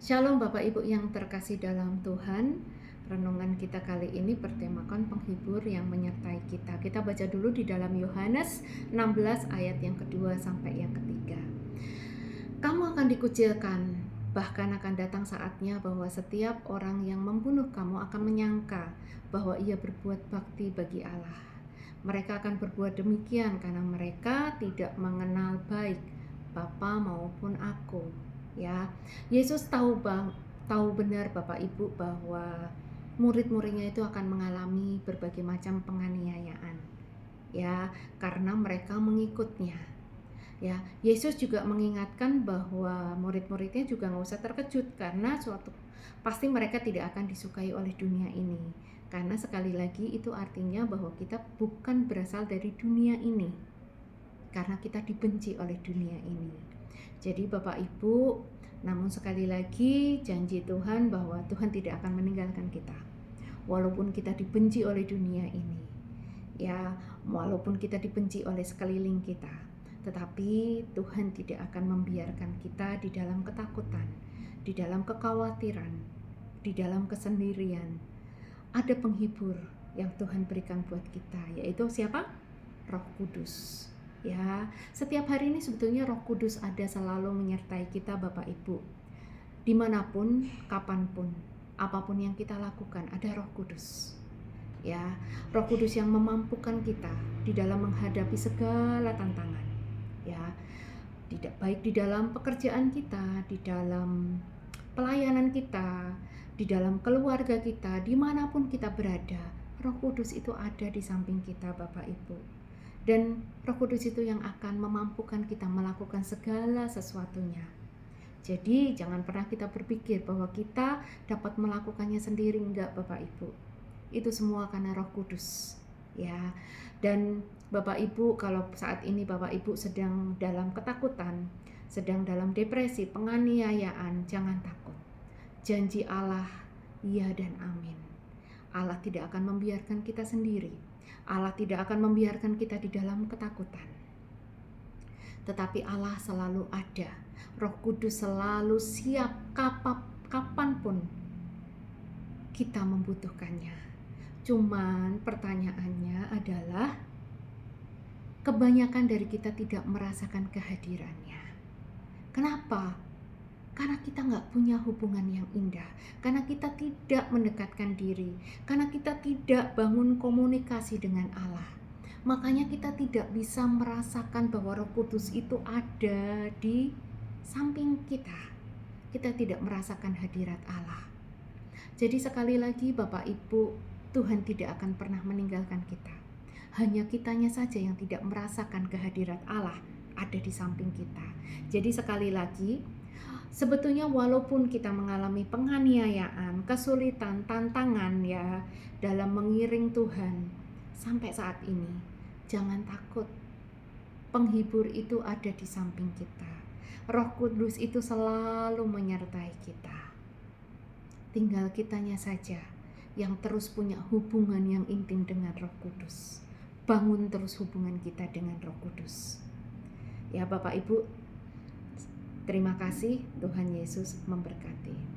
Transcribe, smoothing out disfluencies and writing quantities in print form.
Shalom Bapak Ibu yang terkasih dalam Tuhan. Renungan kita kali ini bertemakan penghibur yang menyertai kita. Kita baca dulu di dalam Yohanes 16 ayat yang kedua sampai yang ketiga. Kamu akan dikucilkan, bahkan akan datang saatnya bahwa setiap orang yang membunuh kamu akan menyangka bahwa ia berbuat bakti bagi Allah. Mereka akan berbuat demikian karena mereka tidak mengenal baik Bapa maupun aku. Ya, Yesus tahu benar Bapak Ibu bahwa murid-muridnya itu akan mengalami berbagai macam penganiayaan. Ya, karena mereka mengikutnya. Ya, Yesus juga mengingatkan bahwa murid-muridnya juga nggak usah terkejut karena pasti mereka tidak akan disukai oleh dunia ini. Karena sekali lagi itu artinya bahwa kita bukan berasal dari dunia ini. Karena kita dibenci oleh dunia ini. Jadi Bapak Ibu, namun sekali lagi janji Tuhan bahwa Tuhan tidak akan meninggalkan kita. Walaupun kita dibenci oleh dunia ini. Ya, walaupun kita dibenci oleh sekeliling kita. Tetapi Tuhan tidak akan membiarkan kita di dalam ketakutan, di dalam kekhawatiran, di dalam kesendirian. Ada penghibur yang Tuhan berikan buat kita, yaitu siapa? Roh Kudus. Ya, setiap hari ini sebetulnya Roh Kudus ada selalu menyertai kita Bapak Ibu. Dimanapun, kapanpun, apapun yang kita lakukan, ada Roh Kudus. Ya, Roh Kudus yang memampukan kita di dalam menghadapi segala tantangan. Ya, tidak baik di dalam pekerjaan kita, di dalam pelayanan kita, di dalam keluarga kita, dimanapun kita berada, Roh Kudus itu ada di samping kita Bapak Ibu. Dan Roh Kudus itu yang akan memampukan kita melakukan segala sesuatunya. Jadi jangan pernah kita berpikir bahwa kita dapat melakukannya sendiri, enggak Bapak Ibu. Itu semua karena Roh Kudus. Ya. Dan Bapak Ibu, kalau saat ini Bapak Ibu sedang dalam ketakutan, sedang dalam depresi, penganiayaan, jangan takut. Janji Allah, iya dan amin. Allah tidak akan membiarkan kita sendiri. Allah tidak akan membiarkan kita di dalam ketakutan. Tetapi Allah selalu ada. Roh Kudus selalu siap kapanpun kita membutuhkannya. Cuman pertanyaannya adalah kebanyakan dari kita tidak merasakan kehadirannya. Kenapa? Karena kita nggak punya hubungan yang indah, karena kita tidak mendekatkan diri, karena kita tidak bangun komunikasi dengan Allah. Makanya kita tidak bisa merasakan bahwa Roh Kudus itu ada di samping kita. Kita tidak merasakan hadirat Allah. Jadi sekali lagi Bapak Ibu, Tuhan tidak akan pernah meninggalkan kita. Hanya kitanya saja yang tidak merasakan kehadirat Allah ada di samping kita. Jadi sekali lagi, sebetulnya walaupun kita mengalami penganiayaan, kesulitan, tantangan ya dalam mengiring Tuhan sampai saat ini, jangan takut. Penghibur itu ada di samping kita. Roh Kudus itu selalu menyertai kita. Tinggal kitanya saja yang terus punya hubungan yang intim dengan Roh Kudus. Bangun terus hubungan kita dengan Roh Kudus. Ya Bapak Ibu, terima kasih, Tuhan Yesus memberkati.